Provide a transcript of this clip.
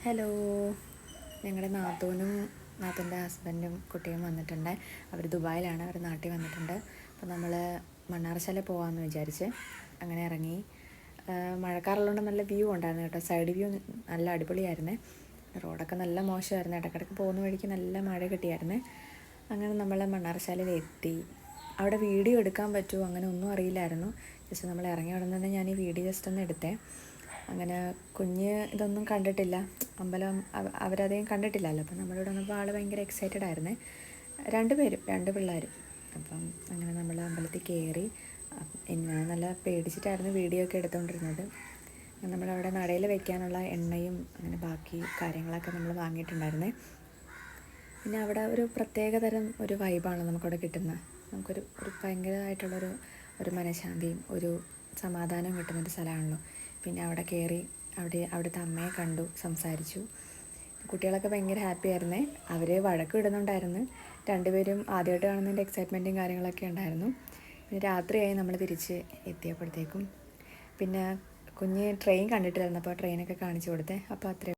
Hello, ഞങ്ങളുടെ നാത്തൂൻ്റെ ഹസ്ബൻഡും കുട്ടിയും വന്നിട്ടുണ്ട്. അവർ ദുബായിലാണ്, അവർ നാട്ടിൽ വന്നിട്ടുണ്ട്. അപ്പോൾ നമ്മൾ മണ്ണാറശാല പോകാമെന്ന് വിചാരിച്ച് അങ്ങനെ ഇറങ്ങി. മഴക്കാറുള്ളതുകൊണ്ട് നല്ല വ്യൂ ഉണ്ടായിരുന്നു കേട്ടോ. സൈഡ് വ്യൂ നല്ല അടിപൊളിയായിരുന്നേ. റോഡൊക്കെ നല്ല മോശമായിരുന്നു, ഇടയ്ക്കിടയ്ക്ക് പോകുന്ന വഴിക്ക് നല്ല മഴ കിട്ടിയായിരുന്നേ. അങ്ങനെ നമ്മൾ മണ്ണാറശാലയിൽ എത്തി. അവിടെ വീഡിയോ എടുക്കാൻ പറ്റുമോ അങ്ങനെ ഒന്നും അറിയില്ലായിരുന്നു. ജസ്റ്റ് നമ്മൾ ഇറങ്ങി അവിടെ നിന്ന് ഞാൻ ഈ വീഡിയോ ജസ്റ്റ് ഒന്ന് എടുത്തേ. അങ്ങനെ കുഞ്ഞ് ഇതൊന്നും കണ്ടിട്ടില്ല, അമ്പലം അവരധികം കണ്ടിട്ടില്ലല്ലോ. അപ്പം നമ്മളിവിടെ വന്നപ്പോൾ ആൾ ഭയങ്കര എക്സൈറ്റഡ് ആയിരുന്നേ. രണ്ട് പിള്ളേരും. അപ്പം അങ്ങനെ നമ്മൾ അമ്പലത്തിൽ കയറി. ഞാൻ നല്ല പേടിച്ചിട്ടായിരുന്നു വീഡിയോ ഒക്കെ എടുത്തുകൊണ്ടിരുന്നത്. നമ്മളവിടെ നടയിൽ വെക്കാനുള്ള എണ്ണയും അങ്ങനെ ബാക്കി കാര്യങ്ങളൊക്കെ നമ്മൾ വാങ്ങിയിട്ടുണ്ടായിരുന്നേ. പിന്നെ അവിടെ ഒരു പ്രത്യേകതരം ഒരു വൈബാണ് നമുക്കവിടെ കിട്ടുന്നത്. നമുക്കൊരു ഭയങ്കരമായിട്ടുള്ളൊരു മനഃശാന്തിയും ഒരു സമാധാനവും കിട്ടുന്നൊരു സ്ഥലമാണല്ലോ. പിന്നെ അവിടെ കയറി അവിടുത്തെ അമ്മയെ കണ്ടു, സംസാരിച്ചു. കുട്ടികളൊക്കെ ഭയങ്കര ഹാപ്പി ആയിരുന്നേ. അവർ വഴക്ക് ഇടുന്നുണ്ടായിരുന്നു. രണ്ടുപേരും ആദ്യമായിട്ട് കാണുന്നതിൻ്റെ എക്സൈറ്റ്മെൻറ്റും കാര്യങ്ങളൊക്കെ ഉണ്ടായിരുന്നു. പിന്നെ രാത്രിയായി നമ്മൾ തിരിച്ച് എത്തിയപ്പോഴത്തേക്കും. പിന്നെ കുഞ്ഞ് ട്രെയിൻ കണ്ടിട്ടില്ലായിരുന്നു, അപ്പോൾ ട്രെയിനൊക്കെ കാണിച്ചു കൊടുത്തേ. അപ്പോൾ അത്രയും